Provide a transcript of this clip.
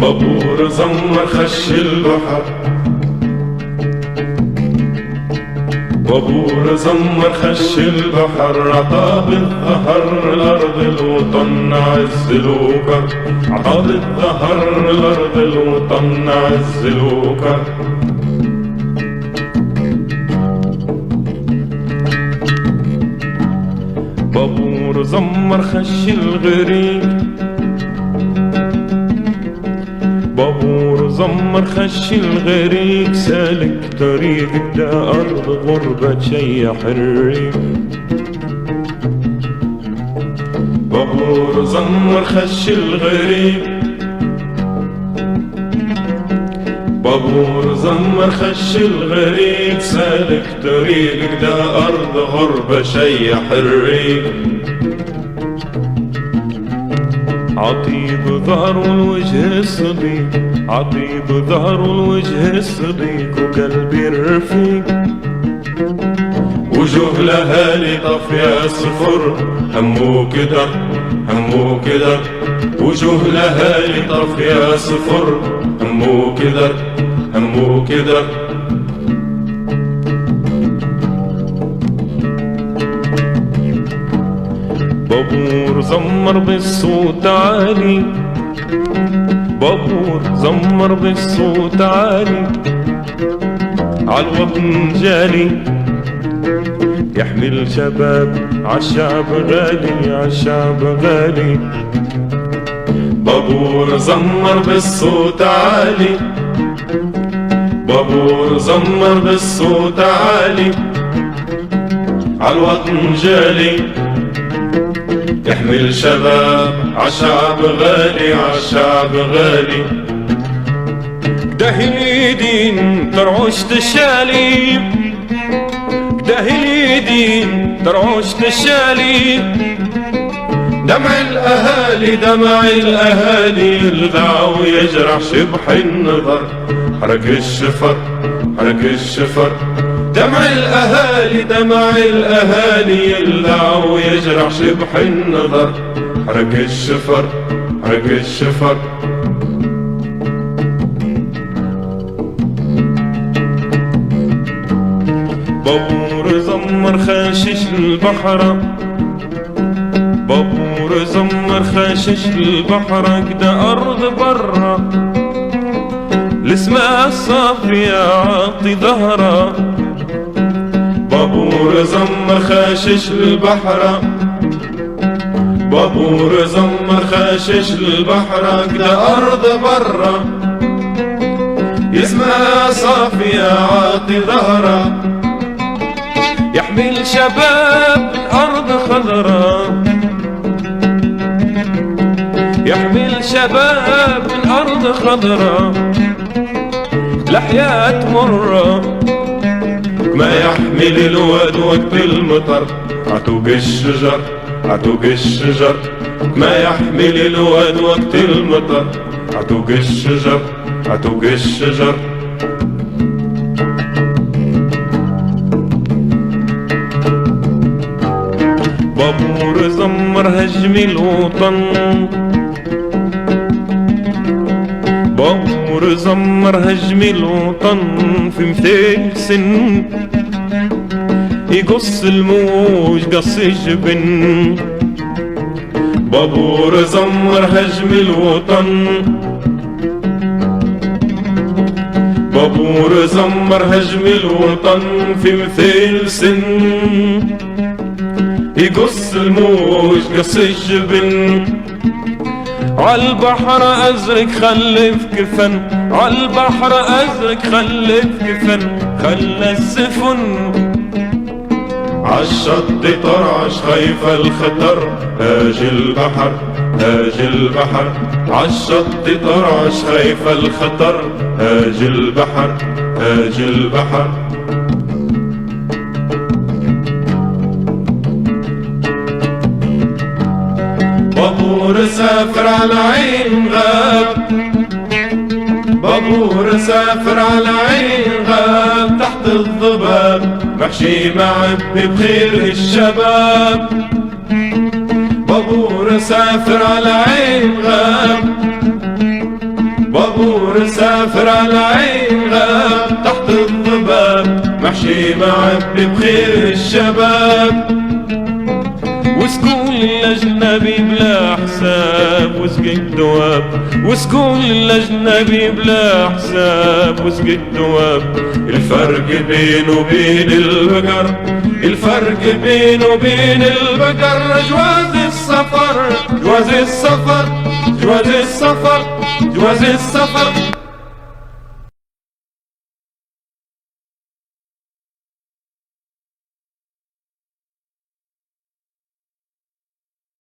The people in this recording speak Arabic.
بابور زمر خش البحر، بابور زمر خش البحر، عطا بالظهر الأرض الوطن عز الوكر، عطا بالظهر الأرض الوطن عز الوكر. بابور زمر خش الغريق، بابور زمر خش الغريق، سالك طريق دا أرض غربة شيح الريق. بابور زمر خش الغريق، بابور زمر خش الغريق، سالك طريق دا أرض غربة شيح الريق. عطيب ظهر الوجه الصديق، عطيب ظهر الوجه الصديق، وقلبي الرفيق. وجوه لهالي طفيا صفر، همو كدر همو كدر. وجوه لهالي طفيا صفر، همو كدر همو كدر. بابور زمر بالصوت عالي، بابور زمر بالصوت عالي، عالوطن جالي، يحمل شباب عالشعب غالي، عالشعب غالي. بابور زمر بالصوت عالي، بابور زمر بالصوت عالي، عالوطن جالي، يحمل شباب عالشعب غالي، عالشعب غالي. دهي اليدين ترعش تشالي، دهي اليدين ترعش تشالي. دمع الأهالي دمع الأهالي، يلذع ويجرح شبح النظر، حرك الشفر حرك الشفر. دمع الأهالي دمع الأهالي، يلذع ويجرح شبح النظر، حرك الشفر حرك الشفر. بابور زمر خاشش البحر، بابور زمر خاشش البحر، كدا أرض برا الاسماء الصافية عاطي ظهرا. بابور زمر خاشش البحر، بابور زمر خاشش البحر، كدا أرض برا اسمها صافية عاطي ظهرا، يحمل شباب الأرض خضرا، يحمل شباب الأرض خضرا، الحياة مرة ما يحمل الواد وقت المطر، عتوق الشجر عتوق الشجر. ما يحمل الواد وقت المطر، عتوق الشجر عتوق الشجر. بابور زمر هجم الوطن، بابور زمر هجم الوطن، في 200 سن يقص الموج قص الجبن. بابور زمر هجم الوطن، بابور زمر هجم الوطن، في 200 سن يقص الموج قص الجبن. عالبحر أزرق خلف كفن، عالبحر أزرق خلف كفن، خلى السفن عالشط طرعش خايف الخطر. هاج البحر هاج البحر، عالشط طرعش خايف الخطر. هاج البحر هاج البحر. بابور سافر على عين غاب، بابور سافر على عين غاب، تحت الضباب محشي معبي بخير الشباب. بابور سافر على عين غاب، طابور سافر على العين غاب تحت الضباب محشي معبي بخير الشباب. وسكون الأجنبي بلا حساب وسقي الدواب، وسكون الأجنبي بلا حساب وسقي الدواب. الفرق بينه وبين البقر، الفرق بينه وبين البقر جواز السفر، جواز السفر، جواز السفر، جواز السفر.